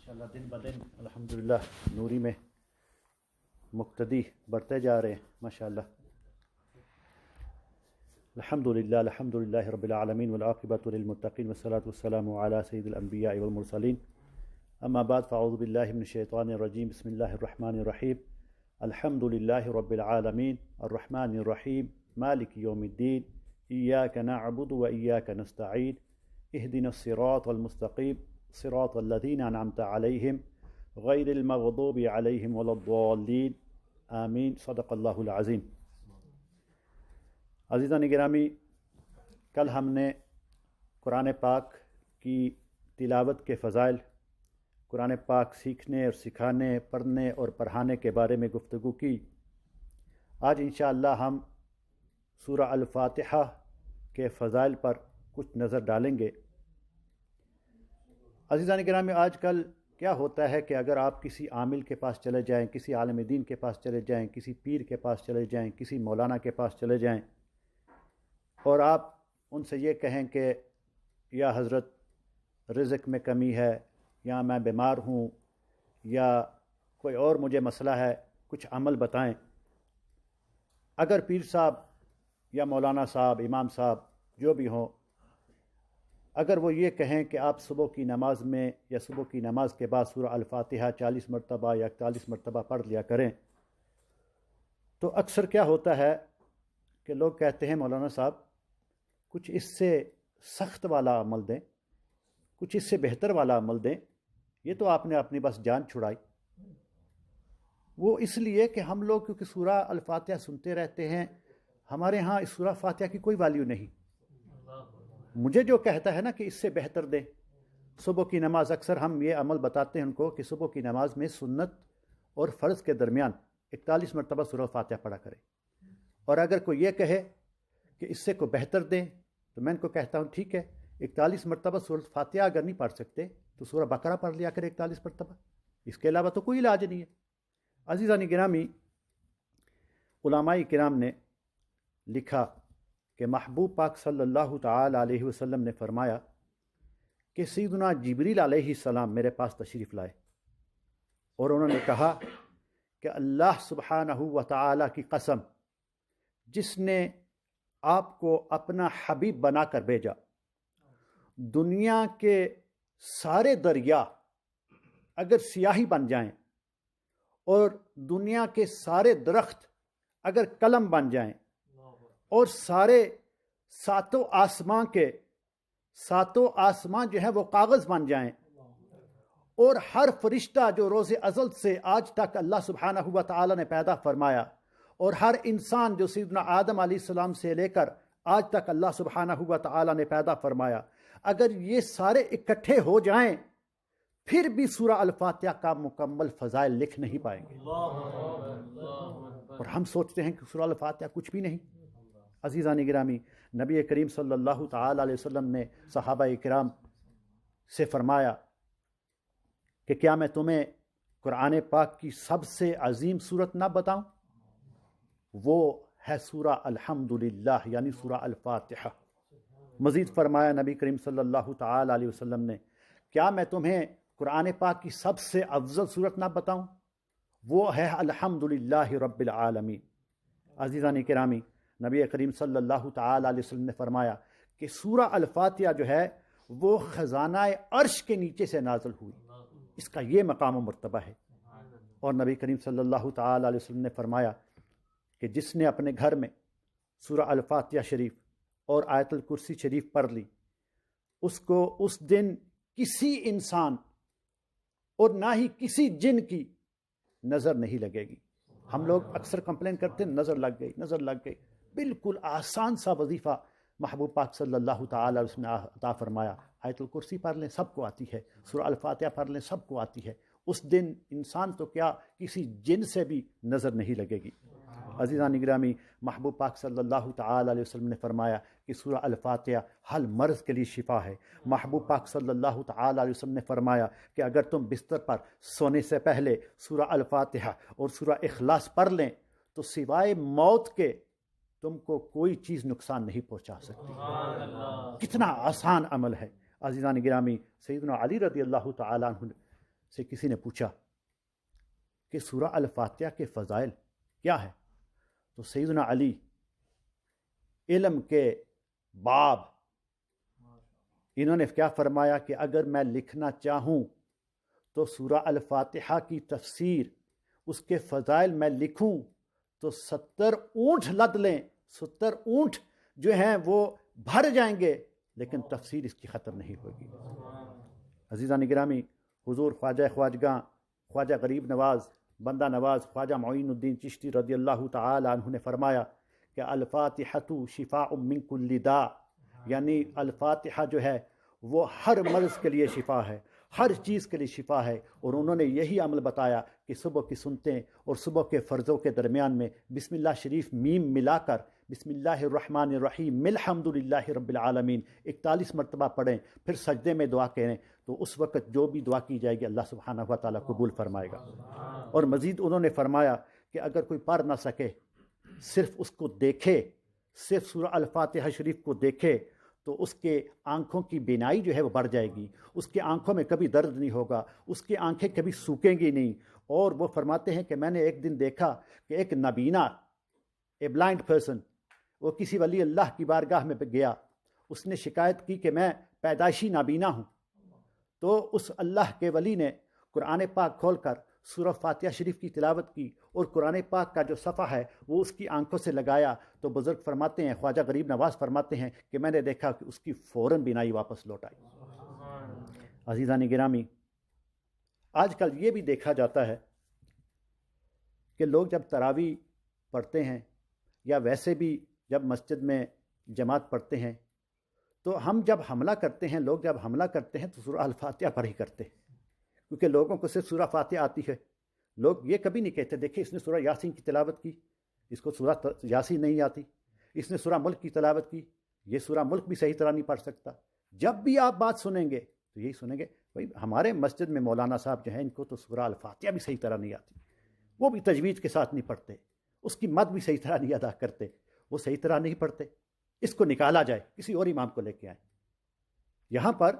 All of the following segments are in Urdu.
ماشاءاللہ دن بدن الحمدللہ نوری میں مقتدی بڑھتے جا رہے ہیں ماشاءاللہ. الحمدللہ رب العالمین والعاقبۃ للمتقین والصلاة والسلام علی سید الانبیاء والمرسلین. اما بعد فاعوذ باللہ من الشیطان الرجیم. بسم اللہ الرحمن الرحیم. الحمدللہ رب العالمین الرحمن الرحیم مالک یوم الدین. ایاک نعبد و ایاک نستعین. اهدنا الصراط المستقیم صراط الذین انعمت علیہم غیر المغضوب علیہم ولا الضالین. آمین. صدق اللہ العظیم. عزیزان گرامی، کل ہم نے قرآن پاک کی تلاوت کے فضائل، قرآن پاک سیکھنے اور سکھانے، پڑھنے اور پڑھانے کے بارے میں گفتگو کی. آج انشاءاللہ ہم سورہ الفاتحہ کے فضائل پر کچھ نظر ڈالیں گے. عزیزان گرامی، آج کل کیا ہوتا ہے کہ اگر آپ کسی عامل کے پاس چلے جائیں، کسی عالم دین کے پاس چلے جائیں، کسی پیر کے پاس چلے جائیں، کسی مولانا کے پاس چلے جائیں اور آپ ان سے یہ کہیں کہ یا حضرت رزق میں کمی ہے، یا میں بیمار ہوں، یا کوئی اور مجھے مسئلہ ہے، کچھ عمل بتائیں. اگر پیر صاحب یا مولانا صاحب، امام صاحب جو بھی ہوں، اگر وہ یہ کہیں کہ آپ صبح کی نماز میں یا صبح کی نماز کے بعد سورہ الفاتحہ 40 مرتبہ یا 41 مرتبہ پڑھ لیا کریں، تو اکثر کیا ہوتا ہے کہ لوگ کہتے ہیں مولانا صاحب کچھ اس سے سخت والا عمل دیں، کچھ اس سے بہتر والا عمل دیں، یہ تو آپ نے اپنی بس جان چھڑائی. وہ اس لیے کہ ہم لوگ کیونکہ سورہ الفاتحہ سنتے رہتے ہیں، ہمارے ہاں اس سورہ فاتحہ کی کوئی ویلیو نہیں. مجھے جو کہتا ہے نا کہ اس سے بہتر دیں، صبح کی نماز، اکثر ہم یہ عمل بتاتے ہیں ان کو کہ صبح کی نماز میں سنت اور فرض کے درمیان 41 مرتبہ سورہ فاتحہ پڑھا کرے. اور اگر کوئی یہ کہے کہ اس سے کو بہتر دیں تو میں ان کو کہتا ہوں ٹھیک ہے، 41 مرتبہ سورہ فاتحہ اگر نہیں پڑھ سکتے تو سورہ بقرہ پڑھ لیا کرے 41 مرتبہ. اس کے علاوہ تو کوئی علاج نہیں ہے. عزیزان گرامی، علماء کرام نے لکھا کہ محبوب پاک صلی اللہ تعالی علیہ وسلم نے فرمایا کہ سیدنا جبریل علیہ السلام میرے پاس تشریف لائے اور انہوں نے کہا کہ اللہ سبحانہ و تعالی کی قسم، جس نے آپ کو اپنا حبیب بنا کر بھیجا، دنیا کے سارے دریا اگر سیاہی بن جائیں اور دنیا کے سارے درخت اگر قلم بن جائیں اور سارے ساتوں آسمان جو ہے وہ کاغذ بن جائیں، اور ہر فرشتہ جو روز ازل سے آج تک اللہ سبحانہ و تعالی نے پیدا فرمایا، اور ہر انسان جو سیدنا آدم علیہ السلام سے لے کر آج تک اللہ سبحانہ و تعالی نے پیدا فرمایا، اگر یہ سارے اکٹھے ہو جائیں پھر بھی سورہ الفاتحہ کا مکمل فضائل لکھ نہیں پائیں گے. اور ہم سوچتے ہیں کہ سورہ الفاتحہ کچھ بھی نہیں. عزیزان گرامی، نبی کریم صلی اللہ تعالی علیہ وسلم نے صحابہ کرام سے فرمایا کہ کیا میں تمہیں قرآن پاک کی سب سے عظیم سورت نہ بتاؤں؟ وہ ہے سورہ الحمدللہ، یعنی سورہ الفاتحہ. مزید فرمایا نبی کریم صلی اللہ تعالی علیہ وسلم نے، کیا میں تمہیں قرآن پاک کی سب سے افضل سورت نہ بتاؤں؟ وہ ہے الحمدللہ رب العالمین. عزیزان کرامی، نبی کریم صلی اللہ تعالی علیہ وسلم نے فرمایا کہ سورہ الفاتحہ جو ہے وہ خزانہ عرش کے نیچے سے نازل ہوئی. اس کا یہ مقام و مرتبہ ہے. اور نبی کریم صلی اللہ تعالی علیہ وسلم نے فرمایا کہ جس نے اپنے گھر میں سورہ الفاتحہ شریف اور آیت الکرسی شریف پڑھ لی، اس کو اس دن کسی انسان اور نہ ہی کسی جن کی نظر نہیں لگے گی. ہم لوگ اکثر کمپلین کرتے ہیں نظر لگ گئی، نظر لگ گئی. بالکل آسان سا وظیفہ محبوب پاک صلی اللہ تعالی علیہ وسلم نے عطا فرمایا. آیت الکرسی پڑھ لیں، سب کو آتی ہے. سورہ الفاتحہ پڑھ لیں، سب کو آتی ہے. اس دن انسان تو کیا کسی جن سے بھی نظر نہیں لگے گی. عزیزان گرامی، محبوب پاک صلی اللہ تعالی علیہ وسلم نے فرمایا کہ سورہ الفاتحہ ہر مرض کے لیے شفا ہے. محبوب پاک صلی اللہ تعالی علیہ وسلم نے فرمایا کہ اگر تم بستر پر سونے سے پہلے سورہ الفاتحہ اور سورہ اخلاص پڑھ لیں تو سوائے موت کے تم کو کوئی چیز نقصان نہیں پہنچا سکتی. کتنا آسان عمل ہے. عزیزان گرامی، سیدنا علی رضی اللہ تعالیٰ عنہ سے کسی نے پوچھا کہ سورہ الفاتحہ کے فضائل کیا ہے، تو سیدنا علی علم کے باب انہوں نے کیا فرمایا کہ اگر میں لکھنا چاہوں تو سورہ الفاتحہ کی تفسیر، اس کے فضائل میں لکھوں تو 70 اونٹ لد لیں، 70 اونٹ جو ہیں وہ بھر جائیں گے، لیکن تفسیر اس کی ختم نہیں ہوگی۔ عزیزان گرامی، حضور خواجہ خواجگاں خواجہ غریب نواز بندہ نواز خواجہ معین الدین چشتی رضی اللہ تعالی عنہ نے فرمایا کہ الفاتحۃ شفاء من کل داء، یعنی الفاتحہ جو ہے وہ ہر مرض کے لیے شفا ہے، ہر چیز کے لیے شفا ہے۔ اور انہوں نے یہی عمل بتایا کہ صبح کی سنتیں اور صبح کے فرضوں کے درمیان میں بسم اللہ شریف میم ملا کر بسم اللہ الرحمن الرحیم الحمد للہ رب العالمین 41 مرتبہ پڑھیں، پھر سجدے میں دعا کریں، تو اس وقت جو بھی دعا کی جائے گی اللہ سبحانہ و تعالیٰ قبول فرمائے گا۔ اور مزید انہوں نے فرمایا کہ اگر کوئی پڑھ نہ سکے، صرف اس کو دیکھے، صرف سورہ الفاتحہ شریف کو دیکھے، تو اس کے آنکھوں کی بینائی جو ہے وہ بڑھ جائے گی، اس کے آنکھوں میں کبھی درد نہیں ہوگا، اس کی آنکھیں کبھی سوکیں گی نہیں۔ اور وہ فرماتے ہیں کہ میں نے ایک دن دیکھا کہ ایک نابینا، اے بلائنڈ پرسن، وہ کسی ولی اللہ کی بارگاہ میں گیا، اس نے شکایت کی کہ میں پیدائشی نابینا ہوں، تو اس اللہ کے ولی نے قرآن پاک کھول کر سورہ فاتحہ شریف کی تلاوت کی، اور قرآن پاک کا جو صفحہ ہے وہ اس کی آنکھوں سے لگایا، تو بزرگ فرماتے ہیں، خواجہ غریب نواز فرماتے ہیں کہ میں نے دیکھا کہ اس کی فوراً بینائی واپس لوٹ آئی۔ عزیزان گرامی، آج کل یہ بھی دیکھا جاتا ہے کہ لوگ جب تراویح پڑھتے ہیں یا ویسے بھی جب مسجد میں جماعت پڑھتے ہیں، تو ہم جب حملہ کرتے ہیں، لوگ جب حملہ کرتے ہیں تو سورہ الفاتحہ پڑھ ہی کرتے ہیں، کیونکہ لوگوں کو صرف سورہ فاتحہ آتی ہے۔ لوگ یہ کبھی نہیں کہتے دیکھیں اس نے سورہ یاسین کی تلاوت کی، اس کو سورہ یاسین نہیں آتی، اس نے سورہ ملک کی تلاوت کی، یہ سورہ ملک بھی صحیح طرح نہیں پڑھ سکتا۔ جب بھی آپ بات سنیں گے تو یہی سنیں گے، بھائی ہمارے مسجد میں مولانا صاحب جو ہیں ان کو تو سورہ الفاتحہ بھی صحیح طرح نہیں آتی، وہ بھی تجوید کے ساتھ نہیں پڑھتے، اس کی مد بھی صحیح طرح نہیں ادا کرتے، وہ صحیح طرح نہیں پڑھتے، اس کو نکالا جائے، کسی اور امام کو لے کے آئیں۔ یہاں پر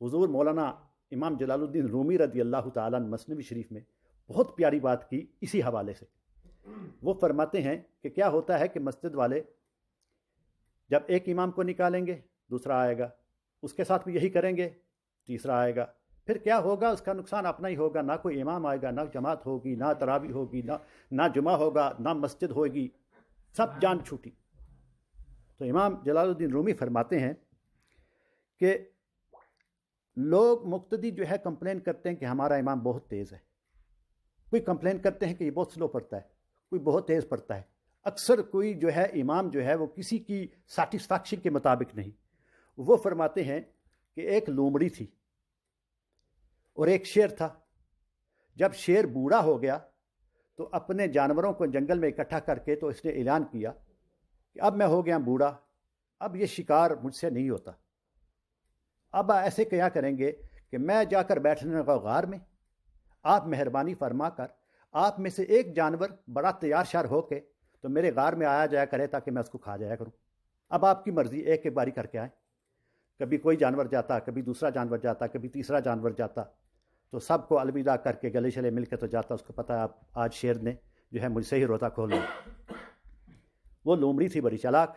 حضور مولانا امام جلال الدین رومی رضی اللہ تعالیٰ عنہ مثنوی شریف میں بہت پیاری بات کی اسی حوالے سے۔ وہ فرماتے ہیں کہ کیا ہوتا ہے کہ مسجد والے جب ایک امام کو نکالیں گے دوسرا آئے گا، اس کے ساتھ بھی یہی کریں گے، تیسرا آئے گا، پھر کیا ہوگا؟ اس کا نقصان اپنا ہی ہوگا، نہ کوئی امام آئے گا، نہ جماعت ہوگی، نہ تراویح ہوگی، نہ جمعہ ہوگا، نہ مسجد ہوگی، سب جان چھوٹی۔ تو امام جلال الدین رومی فرماتے ہیں کہ لوگ مقتدی جو ہے کمپلین کرتے ہیں کہ ہمارا امام بہت تیز ہے، کوئی کمپلین کرتے ہیں کہ یہ بہت سلو پڑھتا ہے، کوئی بہت تیز پڑھتا ہے، اکثر کوئی جو ہے امام جو ہے وہ کسی کی سیٹسفیکشن کے مطابق نہیں۔ وہ فرماتے ہیں کہ ایک لومڑی تھی اور ایک شیر تھا، جب شیر بوڑھا ہو گیا تو اپنے جانوروں کو جنگل میں اکٹھا کر کے تو اس نے اعلان کیا کہ اب میں ہو گیا بوڑھا، اب یہ شکار مجھ سے نہیں ہوتا، اب ایسے کیا کریں گے کہ میں جا کر بیٹھنے لگا غار میں، آپ مہربانی فرما کر آپ میں سے ایک جانور بڑا تیار شار ہو کے تو میرے غار میں آیا جایا کرے تاکہ میں اس کو کھا جایا کروں۔ اب آپ کی مرضی، ایک ایک باری کر کے آئیں، کبھی کوئی جانور جاتا، کبھی دوسرا جانور جاتا، کبھی تیسرا جانور جاتا، تو سب کو الوداع کر کے گلے شلے مل کے تو جاتا، اس کو پتہ ہے آج شیر نے جو ہے مجھ سے ہی روتا کھول لیا۔ وہ لومڑی تھی بڑی چالاک،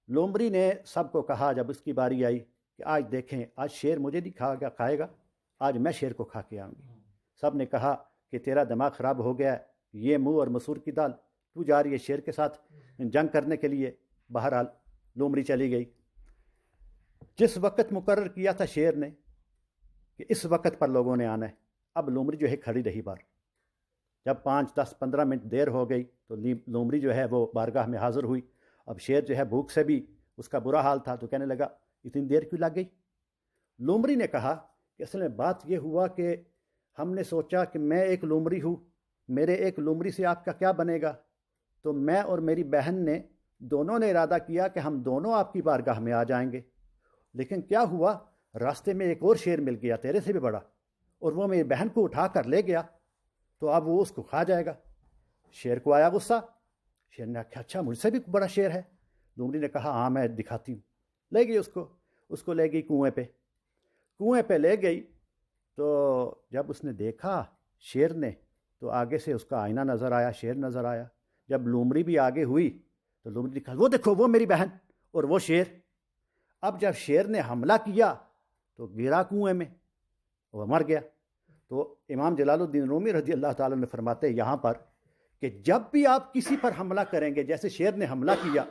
لومڑی نے سب کو کہا جب اس کی باری آئی کہ آج دیکھیں آج شیر مجھے نہیں کھائے گا، آج میں شیر کو کھا کے آؤں گی۔ سب نے کہا کہ تیرا دماغ خراب ہو گیا ہے، یہ منہ اور مسور کی دال، تو جا رہی ہے شیر کے ساتھ جنگ کرنے کے لیے۔ بہرحال لومڑی چلی گئی۔ جس وقت مقرر کیا تھا شیر نے کہ اس وقت پر لوگوں نے آنا ہے، اب لومڑی جو ہے کھڑی رہی باہر۔ جب 5 10 15 منٹ دیر ہو گئی تو لومڑی جو ہے وہ بارگاہ میں حاضر ہوئی۔ اب شیر جو ہے بھوک سے بھی اس کا برا حال تھا، تو کہنے لگا اتنی دیر کیوں لگ گئی؟ لومڑی نے کہا کہ اصل میں بات یہ ہوا کہ ہم نے سوچا کہ میں ایک لومڑی ہوں، میرے ایک لومڑی سے آپ کا کیا بنے گا، تو میں اور میری بہن نے دونوں نے ارادہ کیا کہ ہم دونوں آپ کی بارگاہ میں آ جائیں گے، لیکن کیا ہوا راستے میں ایک اور شیر مل گیا تیرے سے بھی بڑا، اور وہ میری بہن کو اٹھا کر لے گیا، تو اب وہ اس کو کھا جائے گا۔ شیر کو آیا غصہ، شیر نے کہا اچھا مجھ سے بھی بڑا شیر ہے؟ لومڑی نے کہا ہاں میں دکھاتی ہوں۔ لے گئی اس کو لے گئی کنویں پہ لے گئی، تو جب اس نے دیکھا شیر نے تو آگے سے اس کا آئینہ نظر آیا، شیر نظر آیا۔ جب لومڑی بھی آگے ہوئی تو لومڑی دکھا، وہ دیکھو وہ میری بہن اور وہ شیر۔ اب جب شیر نے حملہ کیا تو گرا کنویں میں، وہ مر گیا۔ تو امام جلال الدین رومی رضی اللہ تعالیٰ نے فرماتے ہیں یہاں پر کہ جب بھی آپ کسی پر حملہ کریں گے، جیسے شیر نے حملہ کیا،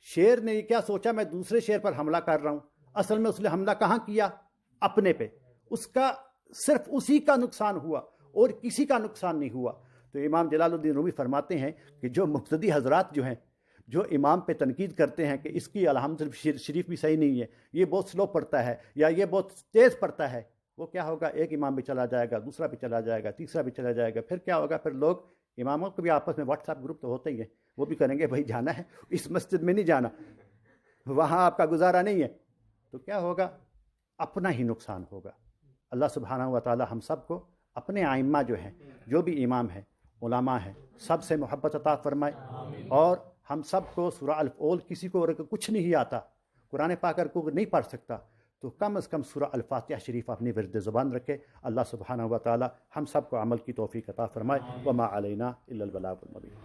شیر نے یہ کیا سوچا میں دوسرے شیر پر حملہ کر رہا ہوں، اصل میں اس نے حملہ کہاں کیا؟ اپنے پہ۔ اس کا صرف اسی کا نقصان ہوا اور کسی کا نقصان نہیں ہوا۔ تو امام جلال الدین رومی فرماتے ہیں کہ جو مقتدی حضرات جو ہیں، جو امام پہ تنقید کرتے ہیں کہ اس کی الحمد شریف بھی صحیح نہیں ہے، یہ بہت سلو پڑھتا ہے یا یہ بہت تیز پڑھتا ہے، وہ کیا ہوگا؟ ایک امام بھی چلا جائے گا، دوسرا بھی چلا جائے گا، تیسرا بھی چلا جائے گا۔ پھر کیا ہوگا؟ پھر لوگ اماموں کو بھی آپس میں واٹس ایپ گروپ تو ہوتے ہی ہیں، وہ بھی کریں گے بھائی جانا ہے اس مسجد میں نہیں جانا، وہاں آپ کا گزارا نہیں ہے، تو کیا ہوگا؟ اپنا ہی نقصان ہوگا۔ اللہ سبحانہ و تعالی ہم سب کو اپنے آئمہ جو ہیں، جو بھی امام ہیں، علماء ہیں، سب سے محبت عطا فرمائے، اور ہم سب کو سورہ الفول، کسی کو کچھ نہیں آتا، قرآن پاک اگر کوئی نہیں پڑھ سکتا تو کم از کم سورہ الفاتحہ شریف اپنی ورد زبان رکھے۔ اللہ سبحانہ و تعالی ہم سب کو عمل کی توفیق عطا فرمائے۔ وما علینا الا البلاغ المبین۔